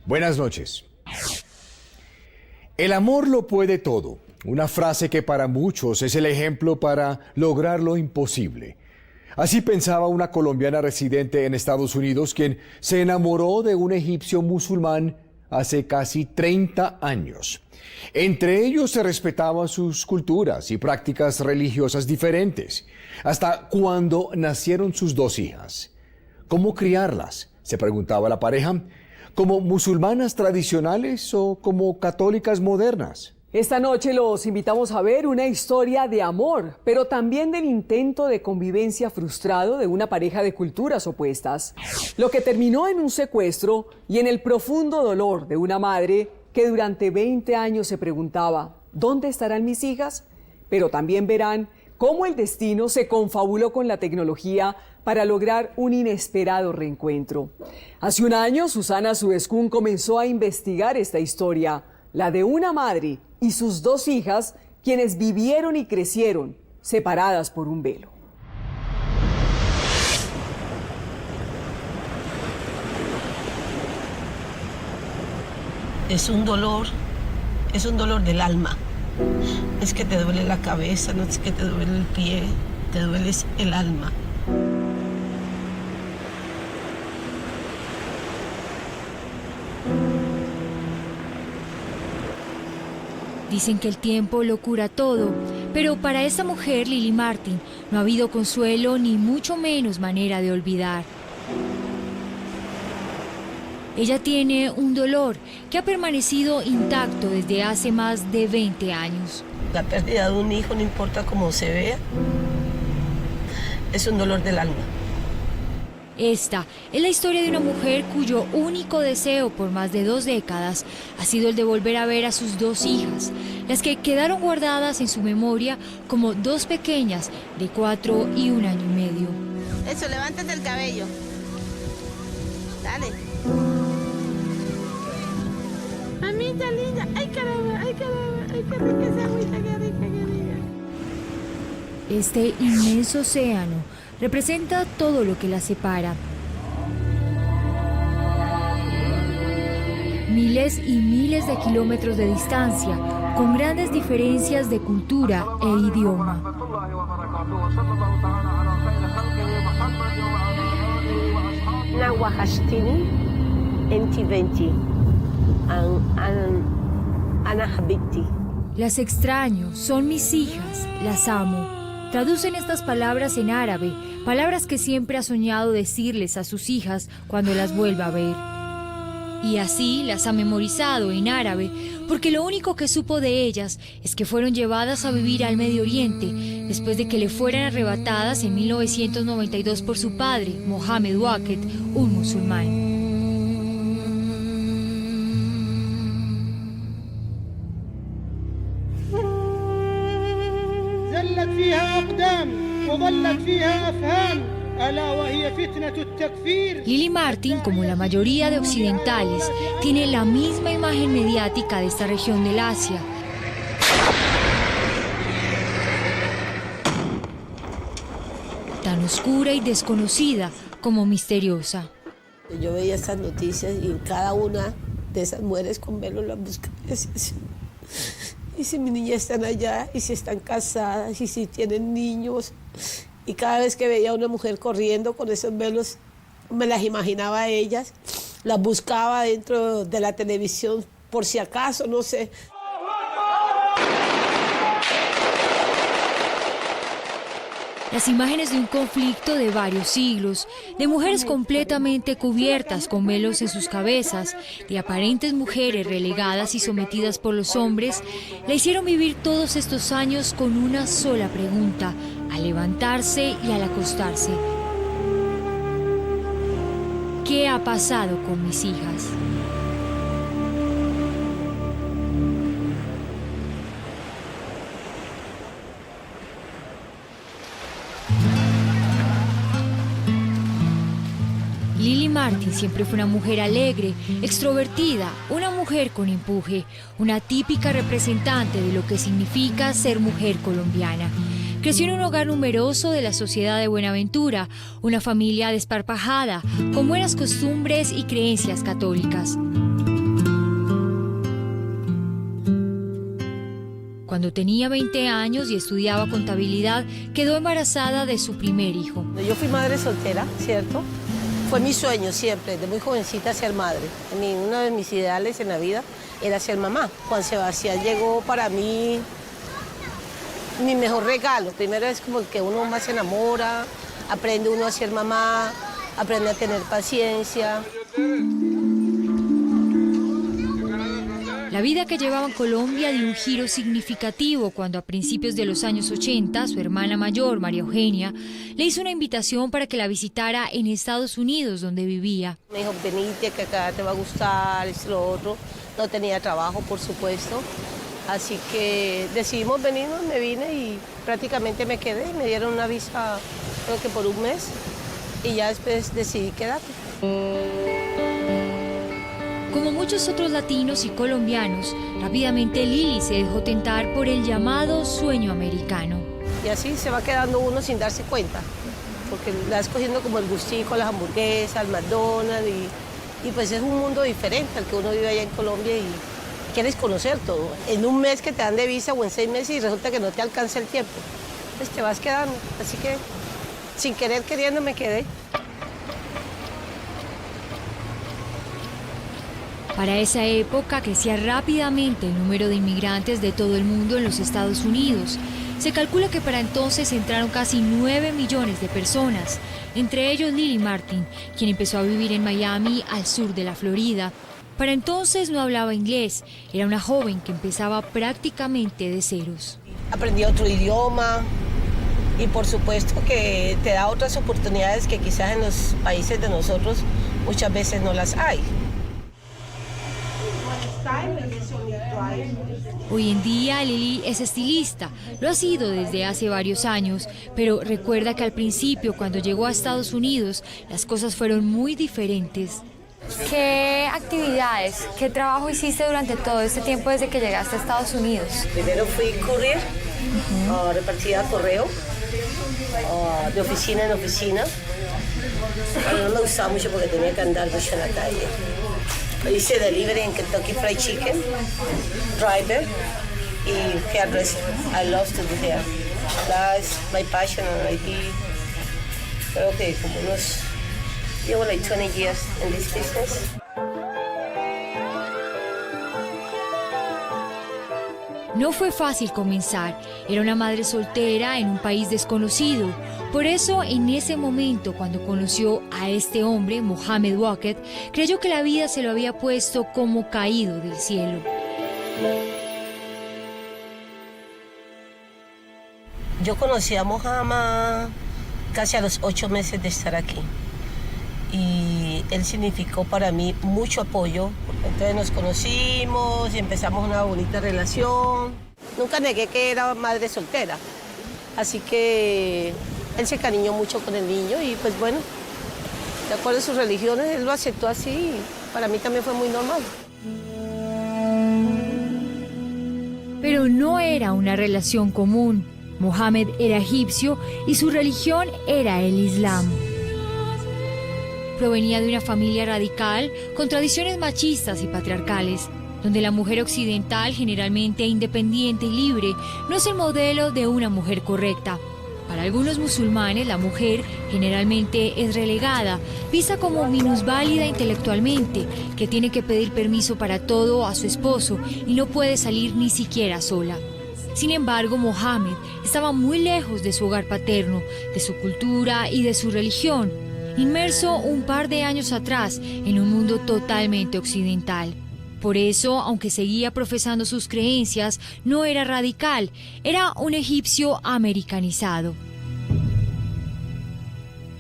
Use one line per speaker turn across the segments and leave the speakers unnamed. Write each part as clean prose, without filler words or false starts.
Buenas noches. El amor lo puede todo. Una frase que para muchos es el ejemplo para lograr lo imposible. Así pensaba una colombiana residente en Estados Unidos, quien se enamoró de un egipcio musulmán hace casi 30 años. Entre ellos se respetaban sus culturas y prácticas religiosas diferentes, hasta cuando nacieron sus dos hijas. ¿Cómo criarlas?, se preguntaba la pareja. ¿Como musulmanas tradicionales o como católicas modernas?
Esta noche los invitamos a ver una historia de amor, pero también del intento de convivencia frustrado de una pareja de culturas opuestas. Lo que terminó en un secuestro y en el profundo dolor de una madre que durante 20 años se preguntaba, ¿dónde estarán mis hijas? Pero también verán cómo el destino se confabuló con la tecnología para lograr un inesperado reencuentro. Hace un año, Susana Suescún comenzó a investigar esta historia, la de una madre y sus dos hijas, quienes vivieron y crecieron separadas por un velo.
Es un dolor del alma. Es que te duele la cabeza, no es que te duele el pie, te duele el alma.
Dicen que el tiempo lo cura todo, pero para esta mujer, Lily Martin, no ha habido consuelo ni mucho menos manera de olvidar. Ella tiene un dolor que ha permanecido intacto desde hace más de 20 años.
La pérdida de un hijo, no importa cómo se vea, es un dolor del alma.
Esta es la historia de una mujer cuyo único deseo por más de 2 décadas ha sido el de volver a ver a sus dos hijas, las que quedaron guardadas en su memoria como dos pequeñas de 4 y 1 año y medio.
Eso, levántate el cabello. Dale. Mamita linda. Ay, caramba, ay, caramba. Ay, qué rica esa agüita, qué rica, qué rica.
Este inmenso océano representa todo lo que las separa. Miles y miles de kilómetros de distancia, con grandes diferencias de cultura e idioma. Las extraño, son mis hijas, las amo. Traducen estas palabras en árabe, palabras que siempre ha soñado decirles a sus hijas cuando las vuelva a ver. Y así las ha memorizado en árabe, porque lo único que supo de ellas es que fueron llevadas a vivir al Medio Oriente después de que le fueran arrebatadas en 1992 por su padre, Mohamed Waqed, un musulmán. Lily Martin, como la mayoría de occidentales, tiene la misma imagen mediática de esta región del Asia. Tan oscura y desconocida como misteriosa.
Yo veía estas noticias y en cada una de esas mujeres con velo las buscaba. Y si mis niñas están allá, y si están casadas, y si tienen niños. Y cada vez que veía a una mujer corriendo con esos velos, me las imaginaba a ellas, las buscaba dentro de la televisión, por si acaso, no sé.
Las imágenes de un conflicto de varios siglos, de mujeres completamente cubiertas con velos en sus cabezas, de aparentes mujeres relegadas y sometidas por los hombres, la hicieron vivir todos estos años con una sola pregunta, al levantarse y al acostarse. ¿Qué ha pasado con mis hijas? Lily Martin siempre fue una mujer alegre, extrovertida, una mujer con empuje, una típica representante de lo que significa ser mujer colombiana. Creció en un hogar numeroso de la sociedad de Buenaventura, una familia desparpajada, con buenas costumbres y creencias católicas. Cuando tenía 20 años y estudiaba contabilidad, quedó embarazada de su primer hijo.
Yo fui madre soltera, ¿cierto? Fue mi sueño siempre, de muy jovencita, ser madre. Uno de mis ideales en la vida era ser mamá. Juan Sebastián llegó para mí mi mejor regalo. Primero es como que uno más se enamora, aprende uno a ser mamá, aprende a tener paciencia.
La vida que llevaba en Colombia dio un giro significativo cuando a principios de los años 80 su hermana mayor, María Eugenia, le hizo una invitación para que la visitara en Estados Unidos, donde vivía.
Me dijo, venite, que acá te va a gustar, esto, lo otro. No tenía trabajo, por supuesto. Así que decidimos venirnos, me vine y prácticamente me quedé. Me dieron una visa, creo que por un mes, y ya después decidí quedarme.
Como muchos otros latinos y colombianos, rápidamente Lili se dejó tentar por el llamado sueño americano.
Y así se va quedando uno sin darse cuenta, porque la vas cogiendo como el gustico, las hamburguesas, el McDonald's, y pues es un mundo diferente al que uno vive allá en Colombia y quieres conocer todo. En un mes que te dan de visa o en 6 meses y resulta que no te alcanza el tiempo, pues te vas quedando. Así que sin querer queriendo me quedé.
Para esa época crecía rápidamente el número de inmigrantes de todo el mundo en los Estados Unidos. Se calcula que para entonces entraron casi 9 millones de personas, entre ellos Lili Martin, quien empezó a vivir en Miami, al sur de la Florida. Para entonces no hablaba inglés, era una joven que empezaba prácticamente de ceros.
Aprendí otro idioma y por supuesto que te da otras oportunidades que quizás en los países de nosotros muchas veces no las hay.
Hoy en día Lili es estilista, lo ha sido desde hace varios años, pero recuerda que al principio, cuando llegó a Estados Unidos, las cosas fueron muy diferentes.
¿Qué actividades, qué trabajo hiciste durante todo este tiempo desde que llegaste a Estados Unidos?
Primero fui courier, repartida correo, de oficina en oficina. No me gustaba mucho porque tenía que andar mucho en la calle. Hice delivery en Kentucky Fried Chicken, driver y hairdresser. I love to do hair. That's my passion and I did, creo que como llevo like 20 years in this business.
No fue fácil comenzar, era una madre soltera en un país desconocido. Por eso, en ese momento, cuando conoció a este hombre, Mohamed Wacket, creyó que la vida se lo había puesto como caído del cielo.
Yo conocí a Mohamed casi a los 8 meses de estar aquí. Y él significó para mí mucho apoyo. Entonces nos conocimos y empezamos una bonita relación. Nunca negué que era madre soltera, así que él se cariñó mucho con el niño y pues bueno, de acuerdo a sus religiones, él lo aceptó así y para mí también fue muy normal.
Pero no era una relación común. Mohamed era egipcio y su religión era el Islam. Provenía de una familia radical con tradiciones machistas y patriarcales, donde la mujer occidental, generalmente independiente y libre, no es el modelo de una mujer correcta. Para algunos musulmanes, la mujer generalmente es relegada, vista como minusválida intelectualmente, que tiene que pedir permiso para todo a su esposo y no puede salir ni siquiera sola. Sin embargo, Mohamed estaba muy lejos de su hogar paterno, de su cultura y de su religión, inmerso un par de años atrás en un mundo totalmente occidental. Por eso, aunque seguía profesando sus creencias, no era radical, era un egipcio americanizado.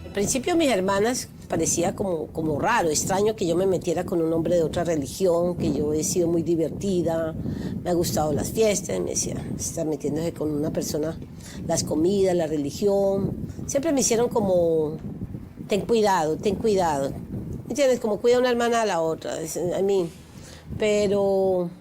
Al principio mis hermanas parecía como raro, extraño que yo me metiera con un hombre de otra religión, que yo he sido muy divertida, me ha gustado las fiestas, me decían, está metiéndose con una persona, las comidas, la religión, siempre me hicieron como... Ten cuidado, ¿me entiendes? Como cuida una hermana a la otra, a mí. Pero,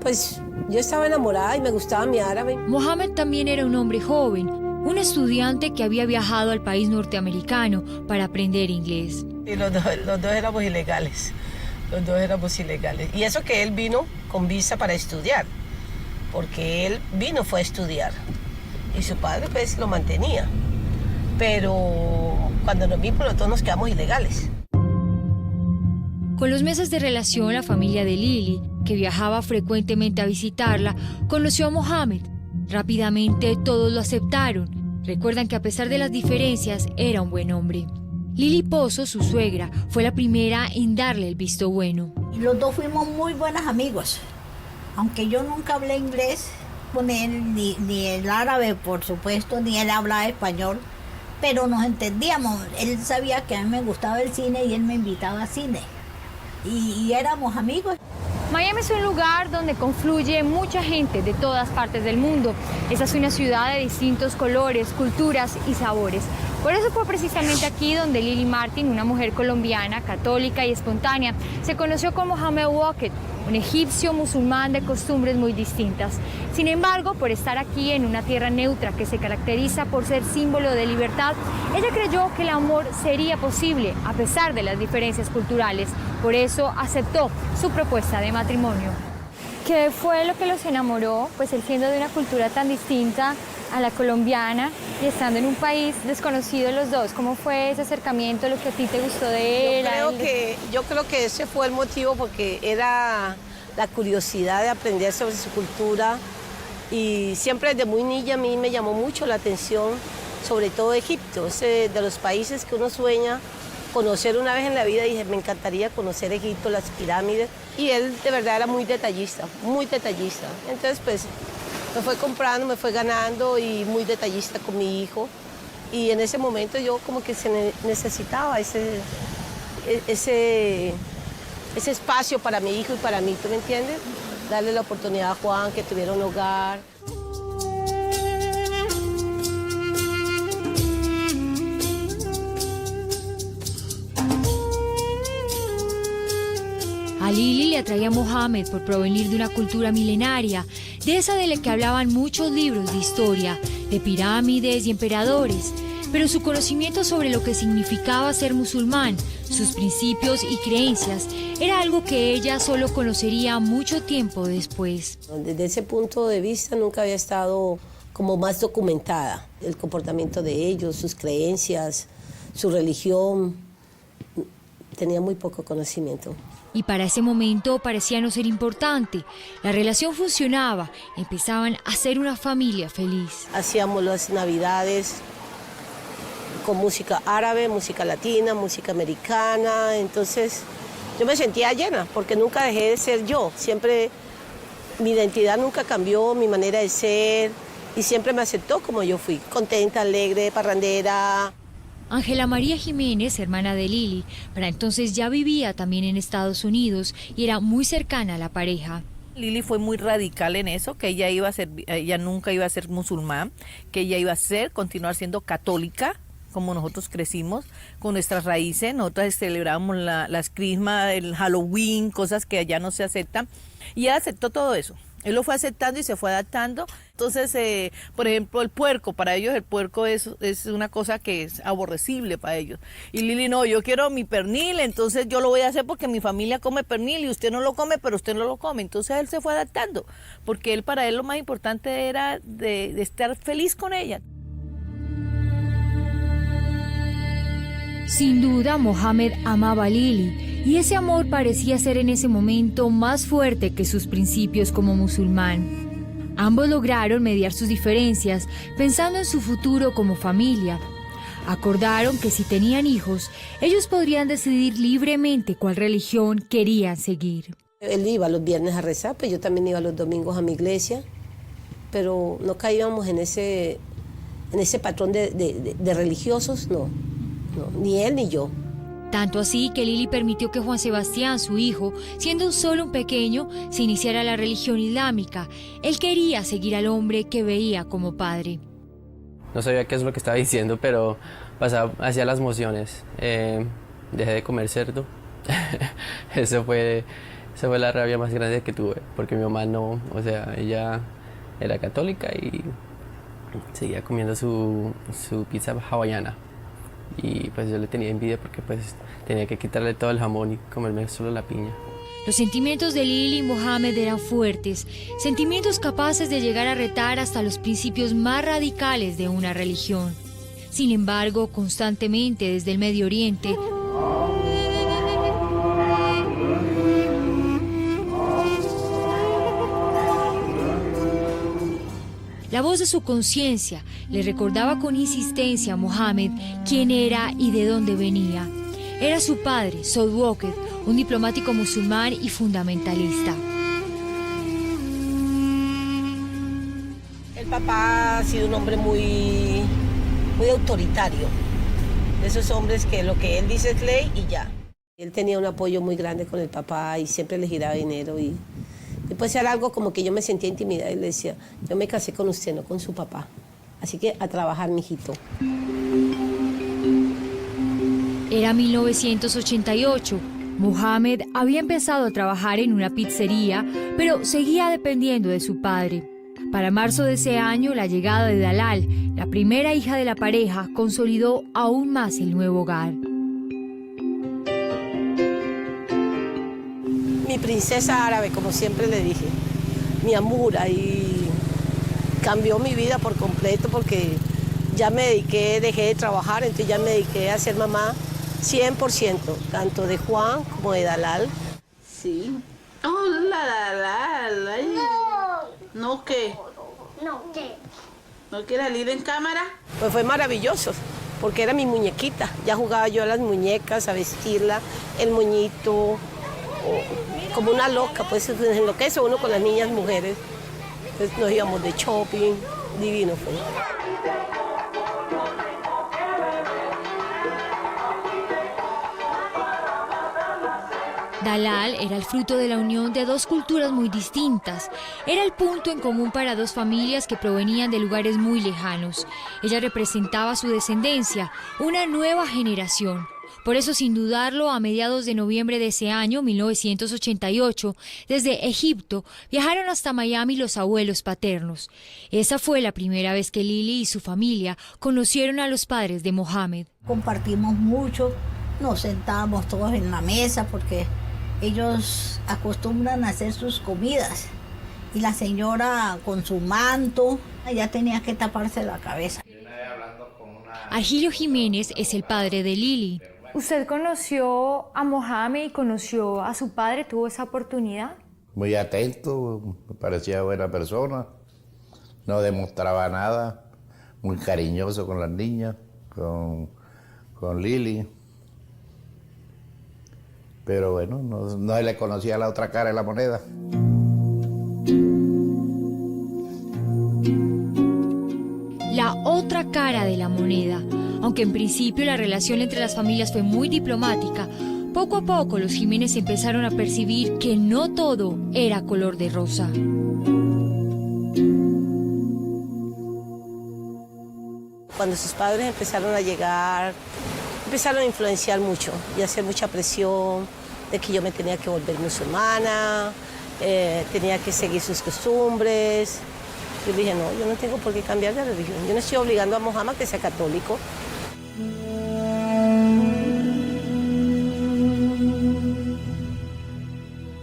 pues, yo estaba enamorada y me gustaba mi árabe.
Mohamed también era un hombre joven, un estudiante que había viajado al país norteamericano para aprender inglés.
Y los dos éramos ilegales, Y eso que él vino con visa para estudiar. porque él fue a estudiar y su padre pues lo mantenía. Pero cuando nos vimos nosotros nos quedamos ilegales.
Con los meses de relación, la familia de Lili, que viajaba frecuentemente a visitarla, conoció a Mohamed. Rápidamente todos lo aceptaron. Recuerdan que a pesar de las diferencias, era un buen hombre. Lili Pozo, su suegra, fue la primera en darle el visto bueno.
Los dos fuimos muy buenos amigos. Aunque yo nunca hablé inglés con él, ni el árabe, por supuesto, ni él hablaba español, pero nos entendíamos. Él sabía que a mí me gustaba el cine y él me invitaba a cine. Y éramos amigos.
Miami es un lugar donde confluye mucha gente de todas partes del mundo. Esta es una ciudad de distintos colores, culturas y sabores. Por eso fue precisamente aquí donde Lili Martin, una mujer colombiana, católica y espontánea, se conoció con Mohamed Waqed, un egipcio musulmán de costumbres muy distintas. Sin embargo, por estar aquí en una tierra neutra que se caracteriza por ser símbolo de libertad, ella creyó que el amor sería posible a pesar de las diferencias culturales. Por eso aceptó su propuesta de matrimonio. ¿Qué fue lo que los enamoró? Pues él siendo de una cultura tan distinta a la colombiana y estando en un país desconocido los dos. ¿Cómo fue ese acercamiento, lo que a ti te gustó de él?
Yo creo que ese fue el motivo, porque era la curiosidad de aprender sobre su cultura, y siempre desde muy niña a mí me llamó mucho la atención, sobre todo Egipto, ese de los países que uno sueña conocer una vez en la vida. Dije, me encantaría conocer Egipto, las pirámides, y él de verdad era muy detallista, muy detallista. Entonces pues me fue comprando, me fue ganando, y muy detallista con mi hijo. Y en ese momento yo como que se necesitaba ese espacio para mi hijo y para mí, ¿tú me entiendes? Darle la oportunidad a Juan, que tuviera un hogar.
A Lili le atraía a Mohamed por provenir de una cultura milenaria, de esa de la que hablaban muchos libros de historia, de pirámides y emperadores. Pero su conocimiento sobre lo que significaba ser musulmán, sus principios y creencias, era algo que ella solo conocería mucho tiempo después.
Desde ese punto de vista nunca había estado como más documentada el comportamiento de ellos, sus creencias, su religión. Tenía muy poco conocimiento.
Y para ese momento parecía no ser importante. La relación funcionaba, empezaban a ser una familia feliz.
Hacíamos las navidades con música árabe, música latina, música americana. Entonces yo me sentía llena, porque nunca dejé de ser yo. Siempre mi identidad nunca cambió, mi manera de ser, y siempre me aceptó como yo fui, contenta, alegre, parrandera.
Ángela María Jiménez, hermana de Lili, para entonces ya vivía también en Estados Unidos y era muy cercana a la pareja.
Lili fue muy radical en eso, que ella nunca iba a ser musulmán, que ella iba a continuar siendo católica, como nosotros crecimos, con nuestras raíces. Nosotros celebrábamos las crismas, el Halloween, cosas que allá no se aceptan, y ella aceptó todo eso. Él lo fue aceptando y se fue adaptando. Entonces, por ejemplo, el puerco, para ellos el puerco es una cosa que es aborrecible para ellos. Y Lili, no, yo quiero mi pernil, entonces yo lo voy a hacer porque mi familia come pernil y usted no lo come, pero usted no lo come. Entonces él se fue adaptando, porque para él lo más importante era de estar feliz con ella.
Sin duda, Mohamed amaba a Lili, y ese amor parecía ser en ese momento más fuerte que sus principios como musulmán. Ambos lograron mediar sus diferencias, pensando en su futuro como familia. Acordaron que si tenían hijos, ellos podrían decidir libremente cuál religión querían seguir.
Él iba los viernes a rezar, pues yo también iba los domingos a mi iglesia, pero no caíamos en ese patrón de religiosos, no, ni él ni yo.
Tanto así que Lili permitió que Juan Sebastián, su hijo, siendo solo un pequeño, se iniciara la religión islámica. Él quería seguir al hombre que veía como padre.
No sabía qué es lo que estaba diciendo, pero pasaba hacia las mociones. Dejé de comer cerdo. Esa fue la rabia más grande que tuve, porque mi mamá no, o sea, ella era católica y seguía comiendo su pizza hawaiana. Y pues yo le tenía envidia porque pues tenía que quitarle todo el jamón y comerme solo la piña.
Los sentimientos de Lily y Mohammed eran fuertes, sentimientos capaces de llegar a retar hasta los principios más radicales de una religión. Sin embargo, constantemente desde el Medio Oriente, la voz de su conciencia le recordaba con insistencia a Mohammed quién era y de dónde venía. Era su padre, Saud Walker, un diplomático musulmán y fundamentalista.
El papá ha sido un hombre muy autoritario. De esos hombres que lo que él dice es ley y ya. Él tenía un apoyo muy grande con el papá y siempre le giraba dinero y pues era algo como que yo me sentía intimidada y le decía, yo me casé con usted, no con su papá. Así que a trabajar, mijito.
Era 1988. Mohammed había empezado a trabajar en una pizzería, pero seguía dependiendo de su padre. Para marzo de ese año, la llegada de Dalal, la primera hija de la pareja, consolidó aún más el nuevo hogar.
Mi princesa árabe, como siempre le dije, mi amura, y cambió mi vida por completo porque ya me dediqué, dejé de trabajar, entonces ya me dediqué a ser mamá 100%, tanto de Juan como de Dalal.
Sí. Hola, Dalal. Ay. ¿No qué?
No, ¿qué?
¿No quiere salir en cámara?
Pues fue maravilloso, porque era mi muñequita. Ya jugaba yo a las muñecas, a vestirla, el moñito, como una loca, pues se enloquece uno con las niñas mujeres. Entonces nos íbamos de shopping, divino fue.
Dalal era el fruto de la unión de dos culturas muy distintas. Era el punto en común para dos familias que provenían de lugares muy lejanos. Ella representaba su descendencia, una nueva generación. Por eso, sin dudarlo, a mediados de noviembre de ese año, 1988, desde Egipto, viajaron hasta Miami los abuelos paternos. Esa fue la primera vez que Lily y su familia conocieron a los padres de Mohammed.
Compartimos mucho, nos sentábamos todos en la mesa porque ellos acostumbran a hacer sus comidas. Y la señora con su manto, ella tenía que taparse la cabeza.
Argilio Jiménez es el padre de Lily.
¿Usted conoció a Mohammed y conoció a su padre? ¿Tuvo esa oportunidad?
Muy atento, me parecía buena persona, no demostraba nada, muy cariñoso con las niñas, con Lily. Pero bueno, no le conocía la otra cara de la moneda.
La otra cara de la moneda. Aunque en principio la relación entre las familias fue muy diplomática, poco a poco los Jiménez empezaron a percibir que no todo era color de rosa.
Cuando sus padres empezaron a llegar, empezaron a influenciar mucho y a hacer mucha presión de que yo me tenía que volver musulmana, tenía que seguir sus costumbres. Yo dije, no, yo no tengo por qué cambiar de religión. Yo no estoy obligando a Mohammed que sea católico.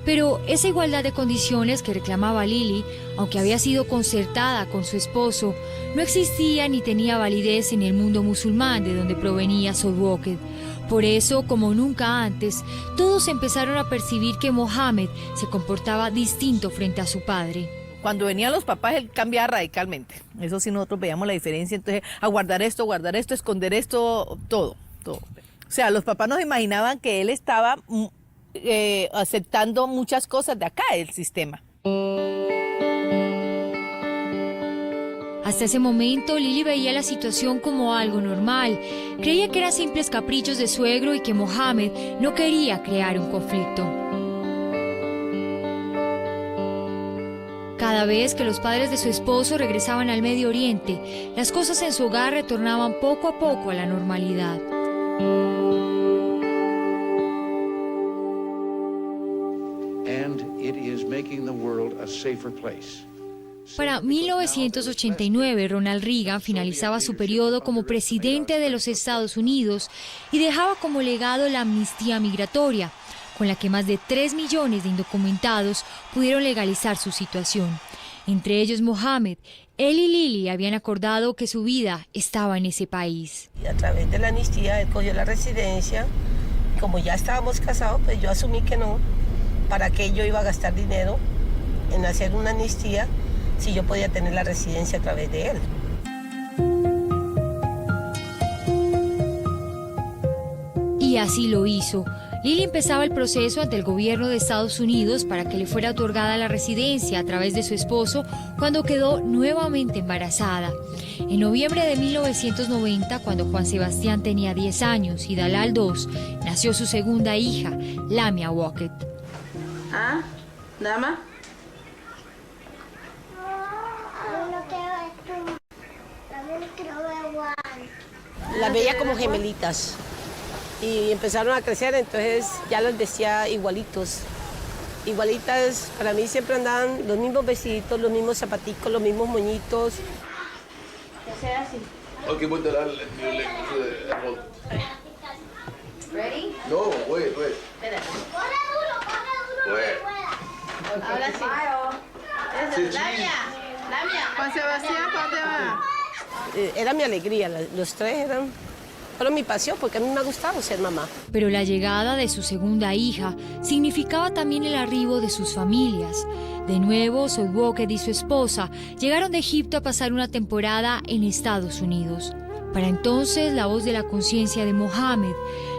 Pero esa igualdad de condiciones que reclamaba Lily, aunque había sido concertada con su esposo, no existía ni tenía validez en el mundo musulmán de donde provenía Saud Walker. Por eso, como nunca antes, todos empezaron a percibir que Mohammed se comportaba distinto frente a su padre.
Cuando venían los papás, él cambiaba radicalmente. Eso sí, nosotros veíamos la diferencia. Entonces, a guardar esto, esconder esto, todo. O sea, los papás nos imaginaban que él estaba aceptando muchas cosas de acá del sistema.
Hasta ese momento, Lily veía la situación como algo normal. Creía que eran simples caprichos de suegro y que Mohammed no quería crear un conflicto. Cada vez que los padres de su esposo regresaban al Medio Oriente, las cosas en su hogar retornaban poco a poco a la normalidad. Para 1989, Ronald Reagan finalizaba su periodo como presidente de los Estados Unidos y dejaba como legado la amnistía migratoria. con la que más de 3 millones de indocumentados pudieron legalizar su situación. Entre ellos Mohamed. Él y Lili habían acordado que su vida estaba en ese país.
Y a través de la amnistía él cogió la residencia. Como ya estábamos casados, pues yo asumí que no. ¿Para qué yo iba a gastar dinero en hacer una amnistía si yo podía tener la residencia a través de él?
Y así lo hizo. Lili empezaba el proceso ante el gobierno de Estados Unidos para que le fuera otorgada la residencia a través de su esposo cuando quedó nuevamente embarazada. En noviembre de 1990, cuando Juan Sebastián tenía 10 años y Dalal 2, nació su segunda hija, Lamia Wocket.
¿Ah? ¿Dama?
Las veía como gemelitas y empezaron a crecer, entonces ya los decía igualitos. Igualitas, para mí siempre andaban los mismos vestiditos, los mismos zapaticos, los mismos moñitos.
Que sea así.
Okay, put the
Ready?
No, wait.
Espérate.
Wait.
Ahora sí. Eso, Lamia. Juan Sebastián, ¿cuándo va?
Era mi alegría, los tres fueron mi pasión porque a mí me ha gustado ser mamá.
Pero la llegada de su segunda hija significaba también el arribo de sus familias. De nuevo, Soy Wocket y su esposa llegaron de Egipto a pasar una temporada en Estados Unidos. Para entonces, la voz de la conciencia de Mohamed,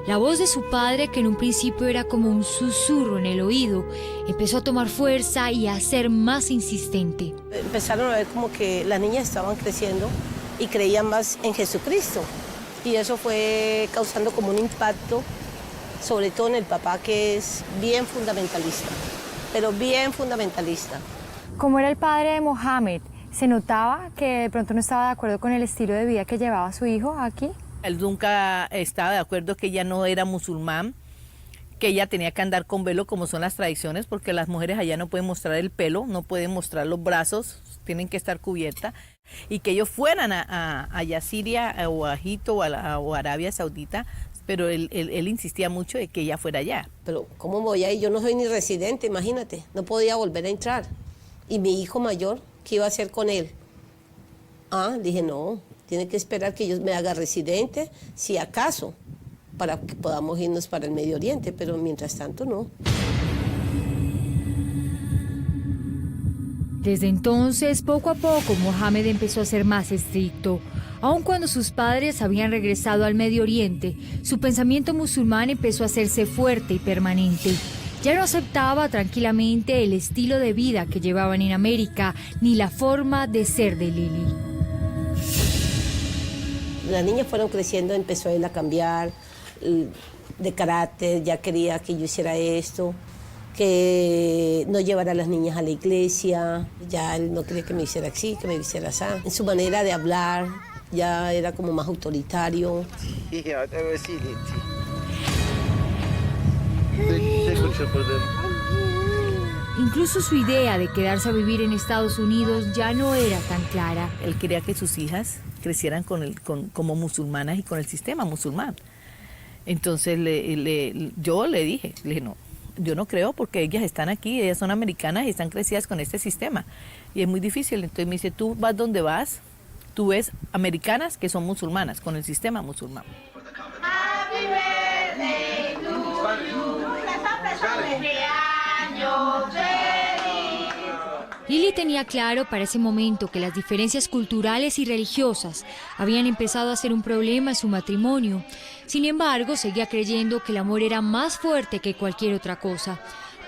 la voz de su padre, que en un principio era como un susurro en el oído, empezó a tomar fuerza y a ser más insistente.
Empezaron a ver como que las niñas estaban creciendo y creían más en Jesucristo. Y eso fue causando como un impacto, sobre todo en el papá, que es bien fundamentalista, pero bien fundamentalista.
Como era el padre de Mohamed, ¿se notaba que de pronto no estaba de acuerdo con el estilo de vida que llevaba su hijo aquí?
Él nunca estaba de acuerdo que ella no era musulmán, que ella tenía que andar con velo como son las tradiciones, porque las mujeres allá no pueden mostrar el pelo, no pueden mostrar los brazos, tienen que estar cubiertas, y que ellos fueran allá a Siria o a Egipto o a Arabia Saudita, pero él insistía mucho de que ella fuera allá.
Pero ¿cómo voy ahí? Yo no soy ni residente, imagínate, no podía volver a entrar. Y mi hijo mayor, ¿qué iba a hacer con él? Dije, no, tiene que esperar que yo me haga residente, si acaso, para que podamos irnos para el Medio Oriente, pero mientras tanto no.
Desde entonces, poco a poco, Mohamed empezó a ser más estricto. Aun cuando sus padres habían regresado al Medio Oriente, su pensamiento musulmán empezó a hacerse fuerte y permanente. Ya no aceptaba tranquilamente el estilo de vida que llevaban en América, ni la forma de ser de Lili.
Las niñas fueron creciendo, empezó él a cambiar de carácter, ya quería que yo hiciera esto, que no llevara a las niñas a la iglesia, ya él no quería que me hiciera así, que me hiciera así. En su manera de hablar ya era como más autoritario.
Incluso su idea de quedarse a vivir en Estados Unidos ya no era tan clara.
Él quería que sus hijas crecieran como musulmanas y con el sistema musulmán. Entonces yo le dije, no, yo no creo porque ellas están aquí, ellas son americanas y están crecidas con este sistema. Y es muy difícil. Entonces me dice, tú vas donde vas, tú ves americanas que son musulmanas, con el sistema musulmán.
Happy birthday to you.
Lili tenía claro para ese momento que las diferencias culturales y religiosas habían empezado a ser un problema en su matrimonio. Sin embargo, seguía creyendo que el amor era más fuerte que cualquier otra cosa.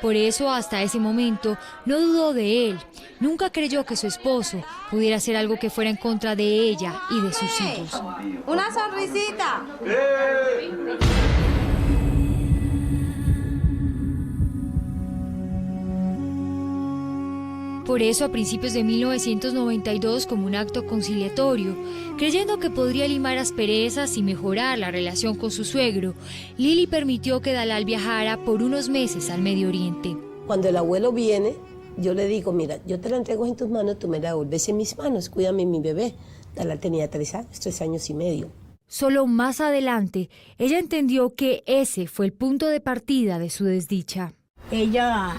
Por eso, hasta ese momento, no dudó de él. Nunca creyó que su esposo pudiera hacer algo que fuera en contra de ella y de sus hijos.
Una sonrisita.
Por eso, a principios de 1992, como un acto conciliatorio, creyendo que podría limar asperezas y mejorar la relación con su suegro, Lili permitió que Dalal viajara por unos meses al Medio Oriente.
Cuando el abuelo viene, yo le digo, mira, yo te la entrego en tus manos, tú me la devuelves en mis manos, cuídame mi bebé. Dalal tenía 3 años y medio.
Solo más adelante, ella entendió que ese fue el punto de partida de su desdicha.
Ella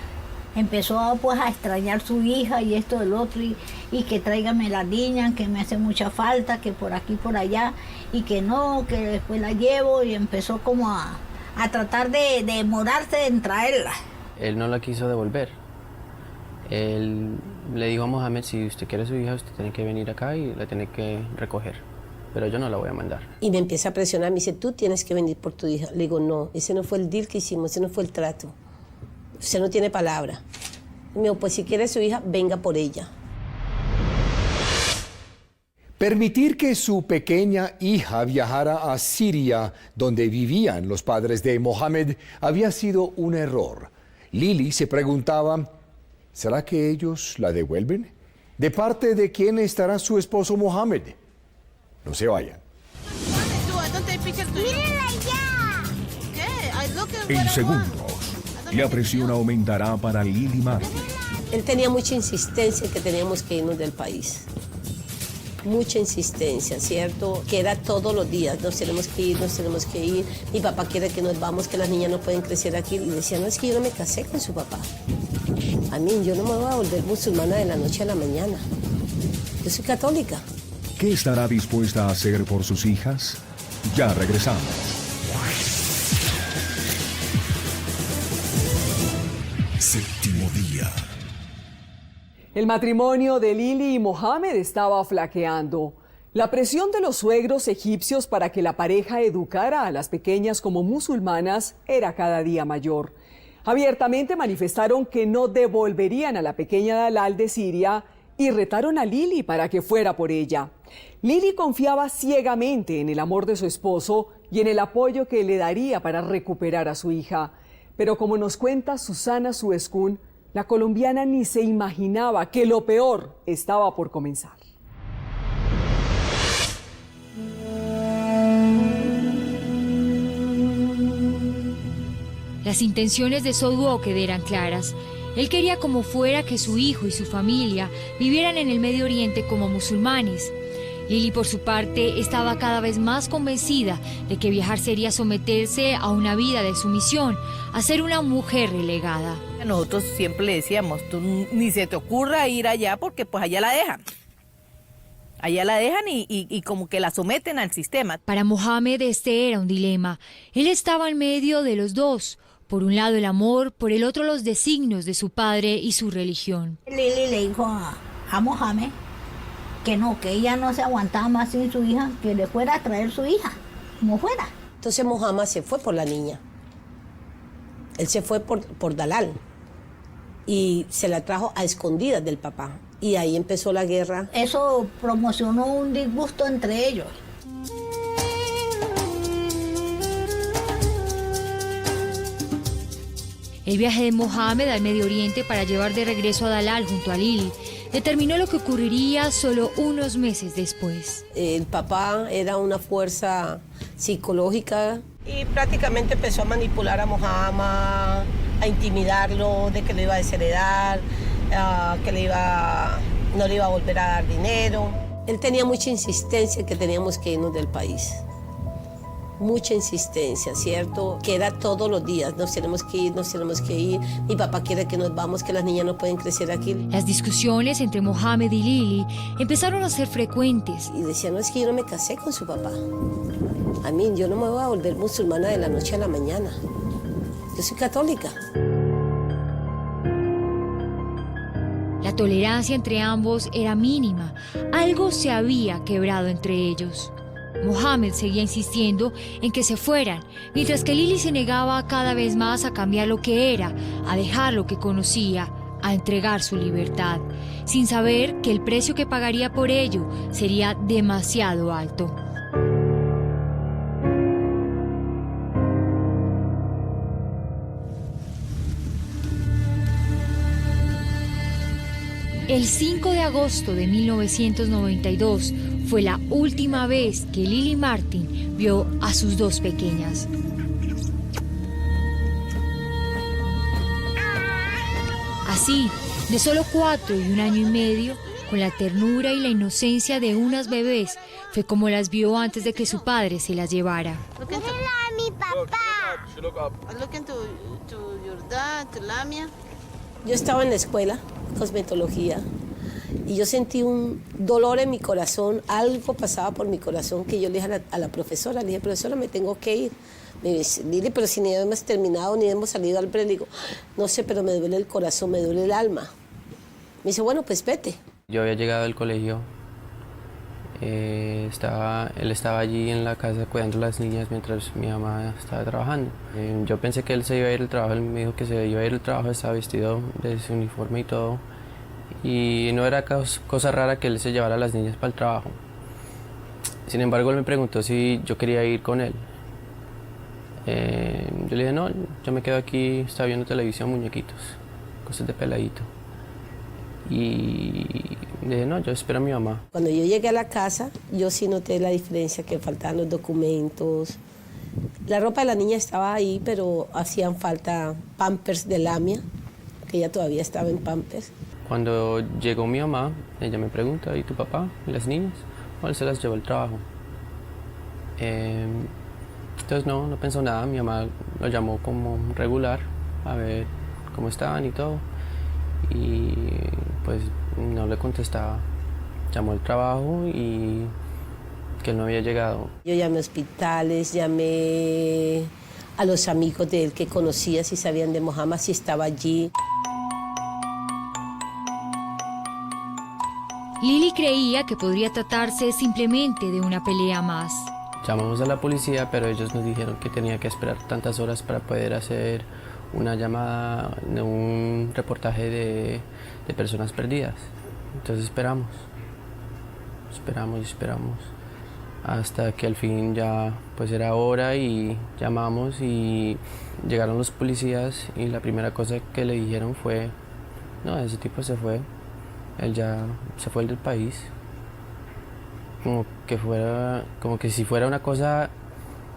empezó pues a extrañar a su hija y esto del otro, y que tráigame la niña, que me hace mucha falta, que por aquí, por allá, y que no, que después la llevo, y empezó como a tratar de demorarse en traerla.
Él no la quiso devolver. Él le dijo a Mohamed, si usted quiere a su hija, usted tiene que venir acá y la tiene que recoger, pero yo no la voy a mandar.
Y me empieza a presionar, me dice, tú tienes que venir por tu hija. Le digo, no, ese no fue el deal que hicimos, ese no fue el trato. Usted no tiene palabra. Y me dijo, pues si quiere a su hija, venga por ella.
Permitir que su pequeña hija viajara a Siria, donde vivían los padres de Mohamed, había sido un error. Lili se preguntaba, ¿será que ellos la devuelven? ¿De parte de quién estará su esposo Mohamed? No se vayan.
En segundos, la presión aumentará para Lili Martin.
Él tenía mucha insistencia en que teníamos que irnos del país. Mucha insistencia, ¿cierto? Que era todos los días, nos tenemos que ir, nos tenemos que ir. Mi papá quiere que nos vamos, que las niñas no pueden crecer aquí. Y decía, no, es que yo no me casé con su papá. A mí, yo no me voy a volver musulmana de la noche a la mañana. Yo soy católica.
¿Qué estará dispuesta a hacer por sus hijas? Ya regresamos.
Séptimo día. El matrimonio de Lili y Mohamed estaba flaqueando. La presión de los suegros egipcios para que la pareja educara a las pequeñas como musulmanas era cada día mayor. Abiertamente manifestaron que no devolverían a la pequeña Dalal de Siria y retaron a Lili para que fuera por ella. Lili confiaba ciegamente en el amor de su esposo y en el apoyo que le daría para recuperar a su hija. Pero como nos cuenta Susana Suescún, la colombiana ni se imaginaba que lo peor estaba por comenzar.
Las intenciones de Souduoked eran claras. Él quería como fuera que su hijo y su familia vivieran en el Medio Oriente como musulmanes. Lili, por su parte, estaba cada vez más convencida de que viajar sería someterse a una vida de sumisión, a ser una mujer relegada.
Nosotros siempre le decíamos, tú ni se te ocurra ir allá porque pues allá la dejan. Allá la dejan y como que la someten al sistema.
Para Mohamed este era un dilema. Él estaba en medio de los dos. Por un lado el amor, por el otro los designios de su padre y su religión.
Lili le dijo a Mohamed que no, que ella no se aguantaba más sin su hija, que le fuera a traer su hija, como fuera.
Entonces Mohamed se fue por la niña. Él se fue por Dalal y se la trajo a escondidas del papá. Y ahí empezó la guerra. Eso promocionó un disgusto entre ellos.
El viaje de Mohamed al Medio Oriente para llevar de regreso a Dalal junto a Lili determinó lo que ocurriría solo unos meses después.
El papá era una fuerza psicológica.
Y prácticamente empezó a manipular a Mohamed, a intimidarlo de que le iba a desheredar, que no le iba a volver a dar dinero.
Él tenía mucha insistencia en que teníamos que irnos del país. Mucha insistencia, ¿cierto? Que era todos los días, nos tenemos que ir, nos tenemos que ir. Mi papá quiere que nos vamos, que las niñas no pueden crecer aquí.
Las discusiones entre Mohamed y Lili empezaron a ser frecuentes.
Y decía, no, es que yo no me casé con su papá. A mí, yo no me voy a volver musulmana de la noche a la mañana. Yo soy católica.
La tolerancia entre ambos era mínima. Algo se había quebrado entre ellos. Mohamed seguía insistiendo en que se fueran, mientras que Lili se negaba cada vez más a cambiar lo que era, a dejar lo que conocía, a entregar su libertad, sin saber que el precio que pagaría por ello sería demasiado alto. El 5 de agosto de 1992 fue la última vez que Lili Martin vio a sus dos pequeñas. Así, de solo 4 y 1 año y medio, con la ternura y la inocencia de unas bebés, fue como las vio antes de que su padre se las llevara.
mi papá.
Yo estaba en la escuela, cosmetología, y yo sentí un dolor en mi corazón, algo pasaba por mi corazón que yo le dije a la profesora, le dije, profesora, me tengo que ir. Me dice, Lili, pero si ni hemos terminado, ni hemos salido al pre, le digo, no sé, pero me duele el corazón, me duele el alma. Me dice, bueno, pues vete.
Yo había llegado al colegio, él estaba allí en la casa cuidando a las niñas mientras mi mamá estaba trabajando. Yo pensé que él se iba a ir al trabajo, él me dijo que se iba a ir al trabajo, estaba vestido de su uniforme y todo. Y no era cosa rara que él se llevara a las niñas para el trabajo. Sin embargo, él me preguntó si yo quería ir con él. Yo le dije, no, yo me quedo aquí, estaba viendo televisión, muñequitos, cosas de peladito. Y le dije, no, yo espero a mi mamá.
Cuando yo llegué a la casa, yo sí noté la diferencia, que faltaban los documentos. La ropa de la niña estaba ahí, pero hacían falta pampers de Lamia, que ella todavía estaba en pampers.
Cuando llegó mi mamá, ella me pregunta, ¿y tu papá? ¿Y las niñas? O él se las llevó al trabajo. Entonces no pensó nada, mi mamá lo llamó como regular, a ver cómo estaban y todo. Y pues no le contestaba. Llamó al trabajo y que él no había llegado.
Yo llamé a hospitales, llamé a los amigos de él que conocía, si sabían de Mohamed, si estaba allí.
Lili creía que podría tratarse simplemente de una pelea más.
Llamamos a la policía, pero ellos nos dijeron que tenía que esperar tantas horas para poder hacer una llamada, un reportaje de personas perdidas. Entonces esperamos, hasta que al fin ya pues era hora y llamamos y llegaron los policías y la primera cosa que le dijeron fue, no, ese tipo se fue, él ya se fue del país. Como que si fuera una cosa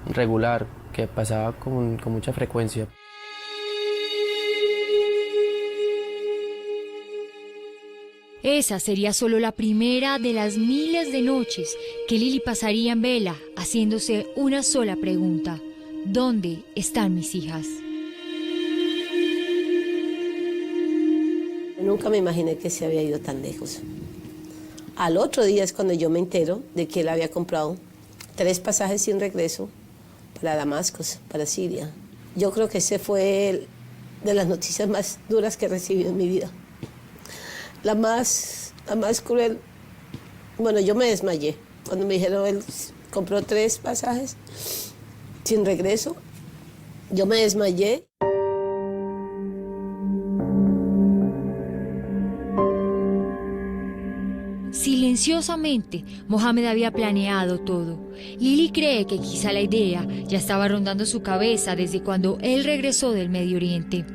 regular, que pasaba con mucha frecuencia.
Esa sería solo la primera de las miles de noches que Lili pasaría en vela haciéndose una sola pregunta: ¿dónde están mis hijas?
Nunca me imaginé que se había ido tan lejos. Al otro día es cuando yo me entero de que él había comprado 3 pasajes sin regreso para Damasco, para Siria. Yo creo que ese fue de las noticias más duras que he recibido en mi vida. La más cruel. Bueno, yo me desmayé. Cuando me dijeron él compró 3 pasajes sin regreso, yo me desmayé.
Silenciosamente, Mohamed había planeado todo. Lili cree que quizá la idea ya estaba rondando su cabeza desde cuando él regresó del Medio Oriente.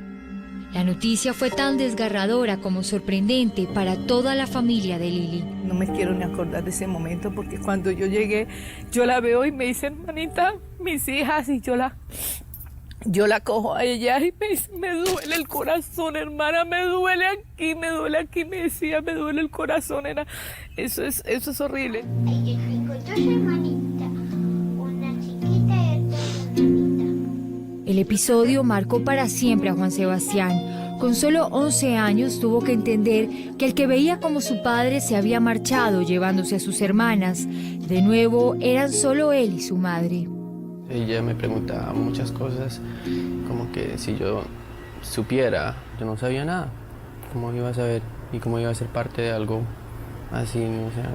La noticia fue tan desgarradora como sorprendente para toda la familia de Lili.
No me quiero ni acordar de ese momento porque cuando yo llegué, yo la veo y me dice, hermanita, mis hijas, y yo la cojo a ella y me dice, me duele el corazón, hermana, me duele aquí, me decía, me duele el corazón, eso es horrible.
Ay, yo tengo 2 hermanitas, una chiquita y otra hermanita.
El episodio marcó para siempre a Juan Sebastián. Con solo 11 años tuvo que entender que el que veía como su padre se había marchado llevándose a sus hermanas, de nuevo eran solo él y su madre.
Ella me preguntaba muchas cosas, como que si yo supiera, yo no sabía nada. ¿Cómo iba a saber y cómo iba a ser parte de algo así? O sea,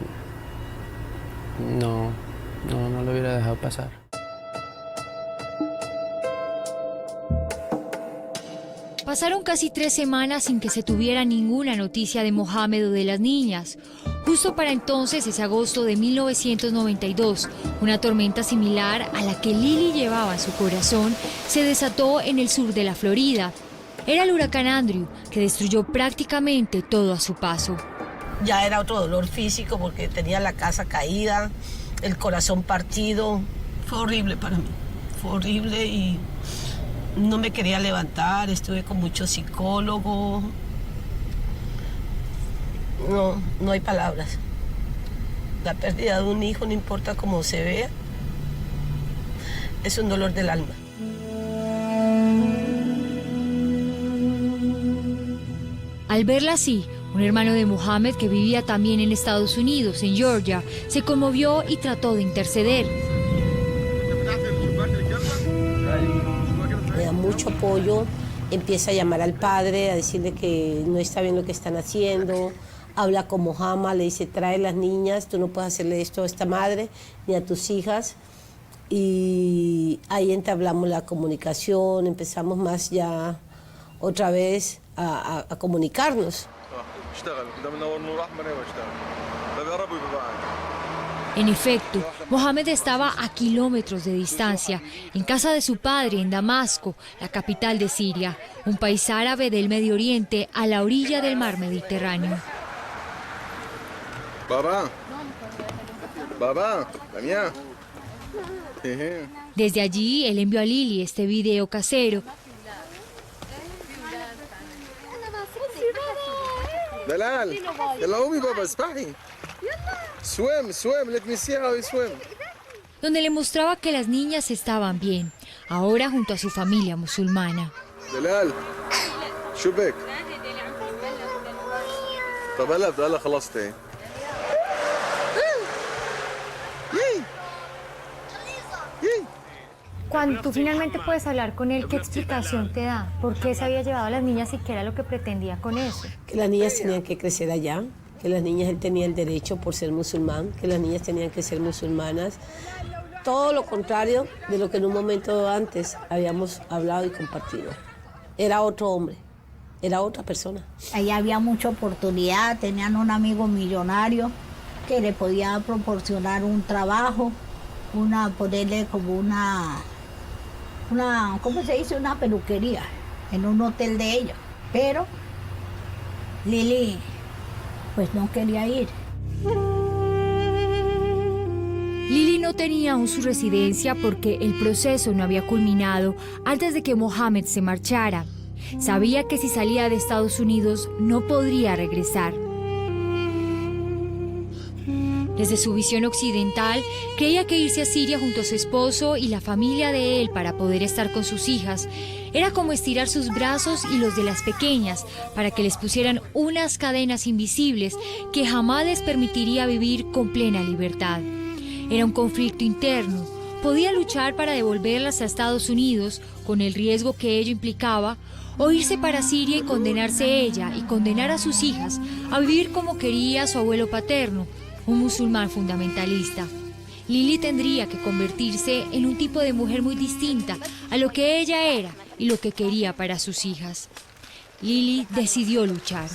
no lo hubiera dejado pasar.
Pasaron casi 3 semanas sin que se tuviera ninguna noticia de Mohamed o de las niñas. Justo para entonces, ese agosto de 1992, una tormenta similar a la que Lili llevaba en su corazón se desató en el sur de la Florida. Era el huracán Andrew, que destruyó prácticamente todo a su paso.
Ya era otro dolor físico porque tenía la casa caída, el corazón partido. Fue horrible para mí, fue horrible y no me quería levantar, estuve con muchos psicólogos. no hay palabras. La pérdida de un hijo, no importa cómo se vea, es un dolor del alma.
Al verla así, un hermano de Mohamed que vivía también en Estados Unidos, en Georgia, se conmovió y trató de interceder.
Me da mucho apoyo, empieza a llamar al padre, a decirle que no está bien lo que están haciendo, habla con Mohamed, le dice, trae las niñas, tú no puedes hacerle esto a esta madre ni a tus hijas. Y ahí entablamos la comunicación, empezamos más ya otra vez a comunicarnos.
En efecto, Mohamed estaba a kilómetros de distancia, en casa de su padre en Damasco, la capital de Siria, un país árabe del Medio Oriente a la orilla del mar Mediterráneo.
Papá, la mía.
Desde allí, él envió a Lili este video casero.
دلال يلا قومي بابا اسبحي swim let me see how you swim.
Donde le mostraba que las niñas estaban bien, ahora junto a su familia musulmana.
دلال شو بك؟ طب هلا خلصتي.
Cuando tú finalmente puedes hablar con él, ¿qué explicación te da? ¿Por qué se había llevado a las niñas y qué era lo que pretendía con eso?
Que las niñas tenían que crecer allá, que las niñas él tenía el derecho por ser musulmán, que las niñas tenían que ser musulmanas. Todo lo contrario de lo que en un momento antes habíamos hablado y compartido. Era otro hombre, era otra persona.
Ahí había mucha oportunidad, tenían un amigo millonario que le podía proporcionar un trabajo, ponerle como una, ¿cómo se dice? Una peluquería en un hotel de ellos. Pero Lili, pues no quería ir.
Lili no tenía aún su residencia porque el proceso no había culminado antes de que Mohamed se marchara. Sabía que si salía de Estados Unidos no podría regresar. Desde su visión occidental, creía que irse a Siria junto a su esposo y la familia de él para poder estar con sus hijas era como estirar sus brazos y los de las pequeñas para que les pusieran unas cadenas invisibles que jamás les permitiría vivir con plena libertad. Era un conflicto interno. Podía luchar para devolverlas a Estados Unidos con el riesgo que ello implicaba, o irse para Siria y condenarse ella y condenar a sus hijas a vivir como quería su abuelo paterno, un musulmán fundamentalista. Lili tendría que convertirse en un tipo de mujer muy distinta a lo que ella era y lo que quería para sus hijas. Lili decidió luchar.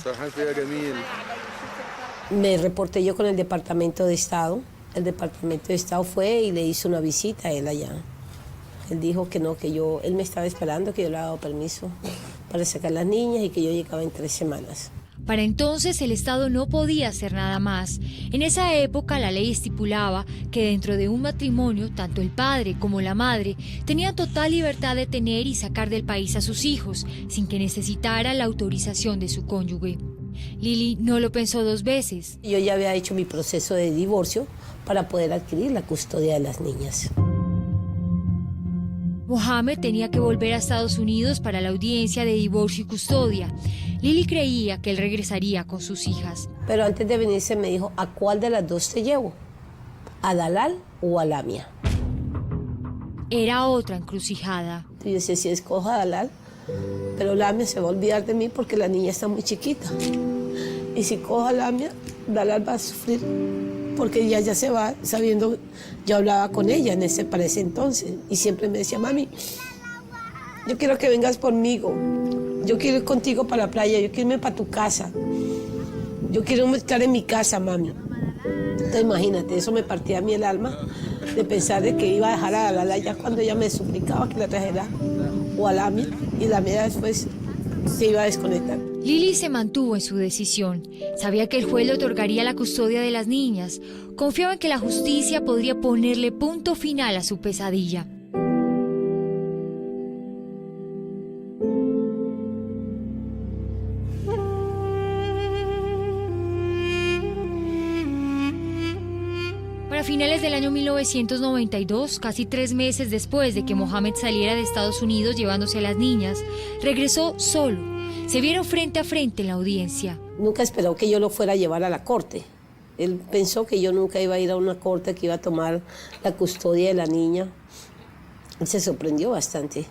Me reporté yo con el Departamento de Estado. El Departamento de Estado fue y le hizo una visita a él allá. Él dijo que no, él me estaba esperando, que yo le había dado permiso para sacar las niñas y que yo llegaba en 3 semanas.
Para entonces el Estado no podía hacer nada más. En esa época la ley estipulaba que dentro de un matrimonio, tanto el padre como la madre tenían total libertad de tener y sacar del país a sus hijos, sin que necesitara la autorización de su cónyuge. Lili no lo pensó 2 veces.
Yo ya había hecho mi proceso de divorcio para poder adquirir la custodia de las niñas.
Mohamed tenía que volver a Estados Unidos para la audiencia de divorcio y custodia. Lili creía que él regresaría con sus hijas.
Pero antes de venirse me dijo, ¿a cuál de las 2 te llevo? ¿A Dalal o a Lamia?
Era otra encrucijada.
Y yo decía, si escojo a Dalal, pero Lamia se va a olvidar de mí porque la niña está muy chiquita. Y si cojo a Lamia, Dalal va a sufrir porque ella ya se va sabiendo. Yo hablaba con ella para ese entonces y siempre me decía, mami, yo quiero que vengas conmigo, yo quiero ir contigo para la playa, yo quiero irme para tu casa, yo quiero estar en mi casa, mami. Entonces imagínate, eso me partía a mí el alma de pensar de que iba a dejar a Dalal ya cuando ella me suplicaba que la trajera, o a Lamia, y Lamia después se iba a desconectar.
Lili se mantuvo en su decisión. Sabía que el juez le otorgaría la custodia de las niñas. Confiaba en que la justicia podría ponerle punto final a su pesadilla. Para finales del año 1992, casi 3 meses después de que Mohamed saliera de Estados Unidos llevándose a las niñas, regresó solo. Se vieron frente a frente en la audiencia.
Nunca esperó que yo lo fuera a llevar a la corte. Él pensó que yo nunca iba a ir a una corte, que iba a tomar la custodia de la niña. Él se sorprendió bastante.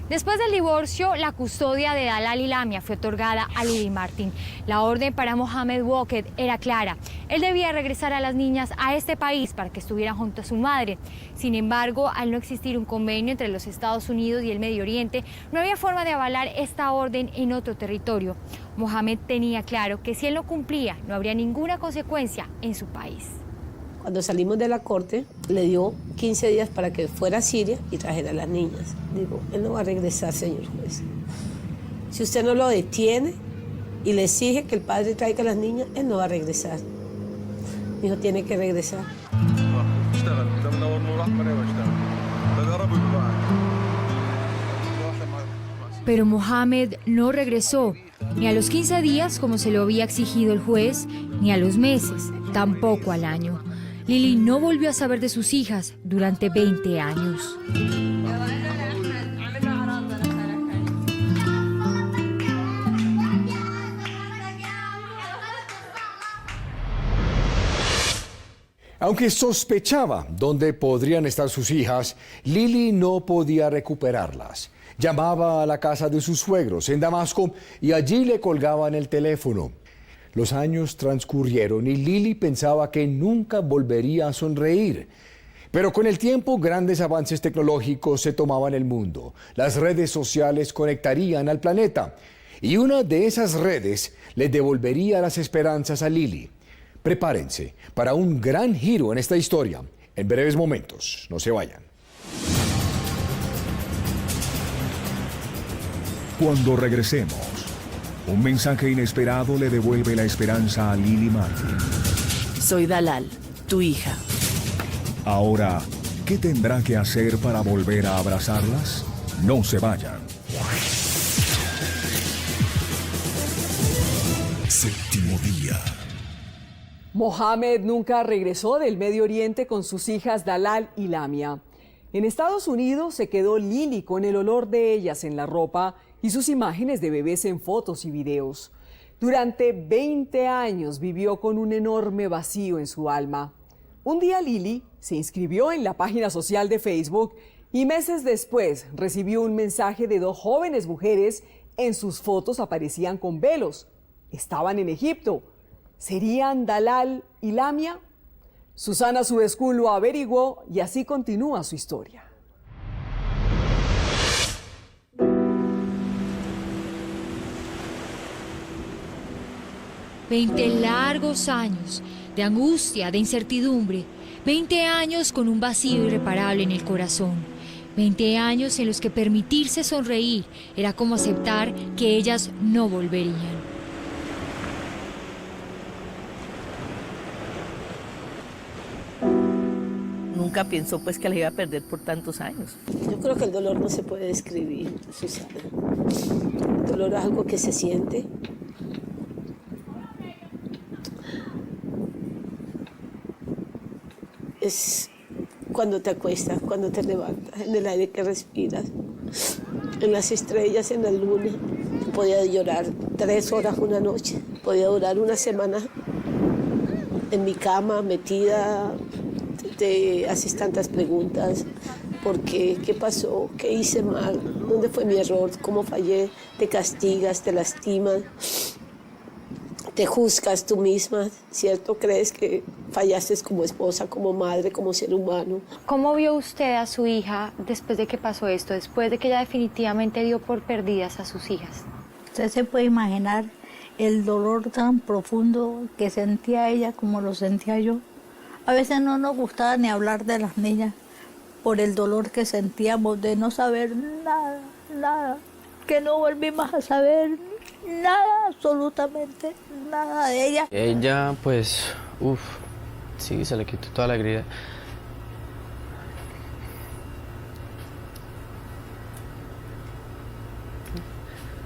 Después del divorcio, la custodia de Dalal y Lamia fue otorgada a Lily Martin. La orden para Mohamed Woqed era clara. Él debía regresar a las niñas a este país para que estuvieran junto a su madre. Sin embargo, al no existir un convenio entre los Estados Unidos y el Medio Oriente, no había forma de avalar esta orden en otro territorio. Mohamed tenía claro que si él no cumplía, no habría ninguna consecuencia en su país.
Cuando salimos de la corte, le dio 15 días para que fuera a Siria y trajera a las niñas. Digo, él no va a regresar, señor juez. Si usted no lo detiene y le exige que el padre traiga a las niñas, él no va a regresar. Mi hijo tiene que regresar.
Pero Mohamed no regresó, ni a los 15 días como se lo había exigido el juez, ni a los meses, tampoco al año. Lily no volvió a saber de sus hijas durante 20 años.
Aunque sospechaba dónde podrían estar sus hijas, Lily no podía recuperarlas. Llamaba a la casa de sus suegros en Damasco y allí le colgaban el teléfono. Los años transcurrieron y Lily pensaba que nunca volvería a sonreír. Pero con el tiempo, grandes avances tecnológicos se tomaban el mundo. Las redes sociales conectarían al planeta. Y una de esas redes le devolvería las esperanzas a Lily. Prepárense para un gran giro en esta historia. En breves momentos, no se vayan.
Cuando regresemos, un mensaje inesperado le devuelve la esperanza a Lily Martin.
Soy Dalal, tu hija.
Ahora, ¿qué tendrá que hacer para volver a abrazarlas? No se vayan.
Séptimo día. Mohamed nunca regresó del Medio Oriente con sus hijas Dalal y Lamia. En Estados Unidos se quedó Lily con el olor de ellas en la ropa y sus imágenes de bebés en fotos y videos. Durante 20 años vivió con un enorme vacío en su alma. Un día Lily se inscribió en la página social de Facebook y meses después recibió un mensaje de 2 jóvenes mujeres. En sus fotos aparecían con velos. Estaban en Egipto. ¿Serían Dalal y Lamia? Susana Subescún lo averiguó y así continúa su historia.
20 largos años de angustia, de incertidumbre, 20 años con un vacío irreparable en el corazón, 20 años en los que permitirse sonreír era como aceptar que ellas no volverían.
Nunca pensó pues que la iba a perder por tantos años.
Yo creo que el dolor no se puede describir, Susana. El dolor es algo que se siente. Es cuando te acuestas, cuando te levantas, en el aire que respiras, en las estrellas, en la luna. Podía llorar 3 horas una noche, podía durar una semana en mi cama, metida. Te haces tantas preguntas. ¿Por qué? ¿Qué pasó? ¿Qué hice mal? ¿Dónde fue mi error? ¿Cómo fallé? Te castigas, te lastimas, te juzgas tú misma, ¿cierto? Crees que fallaste como esposa, como madre, como ser humano.
¿Cómo vio usted a su hija después de que pasó esto, después de que ella definitivamente dio por perdidas a sus hijas?
Usted se puede imaginar el dolor tan profundo que sentía ella como lo sentía yo. A veces no nos gustaba ni hablar de las niñas por el dolor que sentíamos de no saber nada, que no volvimos a saber nada, absolutamente nada de ella.
Ella, pues, sí, se le quitó toda la alegría.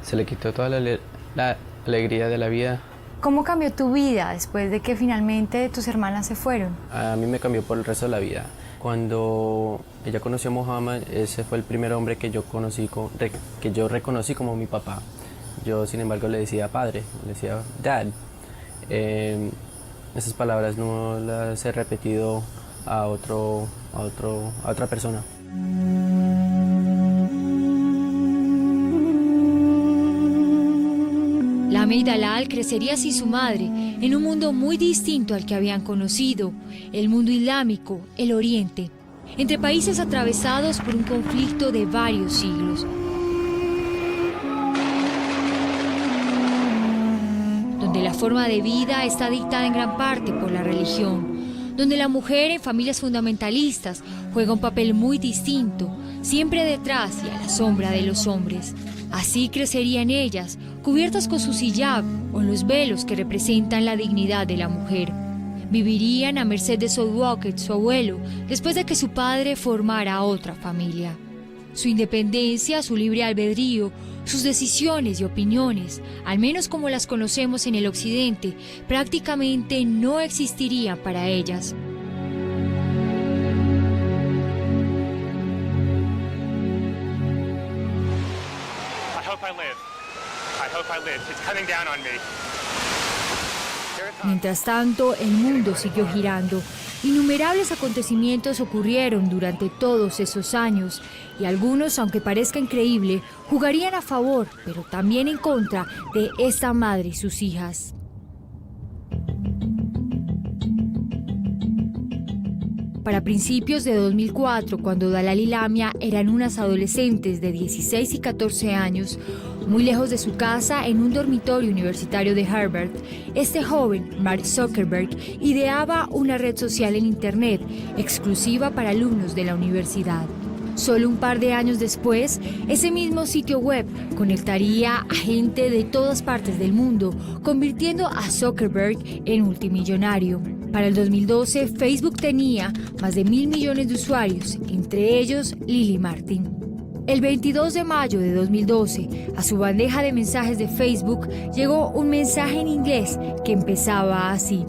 Se le quitó toda la alegría de la vida.
¿Cómo cambió tu vida después de que finalmente tus hermanas se fueron?
A mí me cambió por el resto de la vida. Cuando ella conoció a Mohammed, ese fue el primer hombre que yo reconocí como mi papá. Yo, sin embargo, le decía padre, le decía dad. Esas palabras no las he repetido a otra persona.
Lamia y Dalal crecería sin su madre en un mundo muy distinto al que habían conocido, el mundo islámico, el Oriente, entre países atravesados por un conflicto de varios siglos. Donde la forma de vida está dictada en gran parte por la religión, donde la mujer en familias fundamentalistas juega un papel muy distinto, siempre detrás y a la sombra de los hombres. Así crecerían ellas, cubiertas con su hijab o los velos que representan la dignidad de la mujer. Vivirían a merced de Saud Walker, su abuelo, después de que su padre formara otra familia. Su independencia, su libre albedrío, sus decisiones y opiniones, al menos como las conocemos en el occidente, prácticamente no existirían para ellas. Mientras tanto, el mundo siguió girando. Innumerables acontecimientos ocurrieron durante todos esos años y algunos, aunque parezca increíble, jugarían a favor, pero también en contra de esta madre y sus hijas. Para principios de 2004, cuando Dalal y Lamia eran unas adolescentes de 16 y 14 años, muy lejos de su casa, en un dormitorio universitario de Harvard, este joven, Mark Zuckerberg, ideaba una red social en Internet exclusiva para alumnos de la universidad. Solo un par de años después, ese mismo sitio web conectaría a gente de todas partes del mundo, convirtiendo a Zuckerberg en multimillonario. Para el 2012, Facebook tenía más de 1.000 millones de usuarios, entre ellos Lily Martin. El 22 de mayo de 2012, a su bandeja de mensajes de Facebook llegó un mensaje en inglés que empezaba así.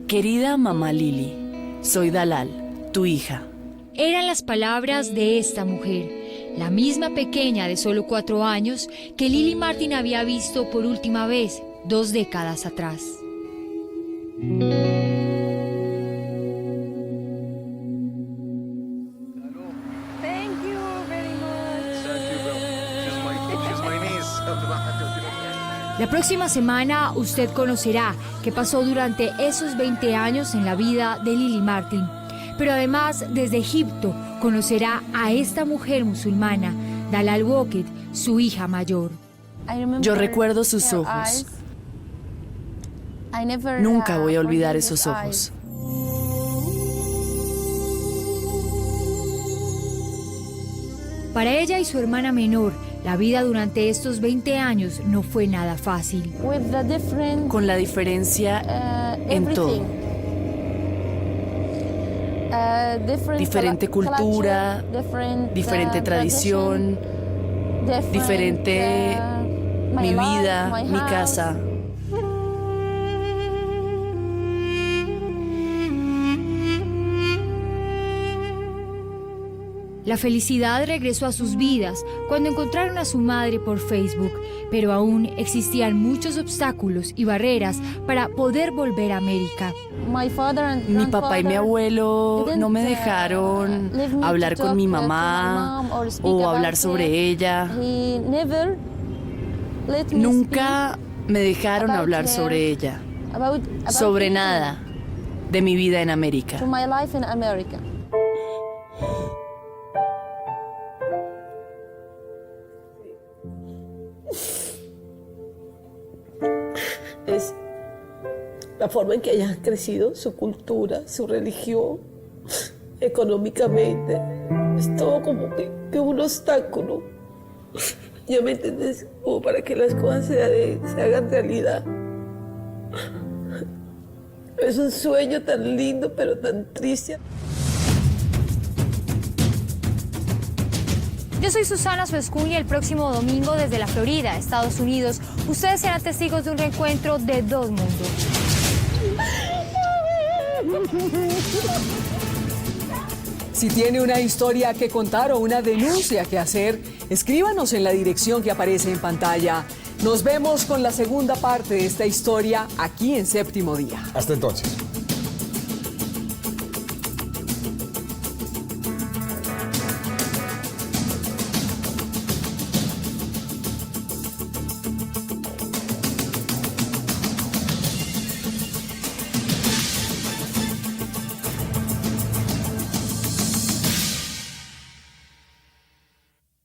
Querida mamá Lily, soy Dalal, tu hija.
Eran las palabras de esta mujer, la misma pequeña de solo 4 años que Lily Martin había visto por última vez 2 décadas atrás. La próxima semana usted conocerá qué pasó durante esos 20 años en la vida de Lily Martin. Pero además, desde Egipto, conocerá a esta mujer musulmana, Dalal Walker, su hija mayor.
Yo recuerdo sus ojos. Nunca voy a olvidar esos ojos.
Para ella y su hermana menor, la vida durante estos 20 años no fue nada fácil.
Con la diferencia en todo. Diferente cultura, diferente tradición, diferente mi vida, mi casa.
La felicidad regresó a sus vidas cuando encontraron a su madre por Facebook, pero aún existían muchos obstáculos y barreras para poder volver a América.
Mi papá y mi abuelo no me dejaron hablar con mi mamá o hablar sobre ella. Nunca me dejaron hablar sobre ella, sobre nada de mi vida en América.
Es la forma en que ellas han crecido, su cultura, su religión, económicamente. Es todo como que un obstáculo. ¿Ya me entiendes? Como para que las cosas se hagan realidad. Es un sueño tan lindo, pero tan triste.
Yo soy Susana Suescún y el próximo domingo desde la Florida, Estados Unidos, ustedes serán testigos de un reencuentro de dos mundos.
Si tiene una historia que contar o una denuncia que hacer, escríbanos en la dirección que aparece en pantalla. Nos vemos con la segunda parte de esta historia aquí en Séptimo Día.
Hasta entonces.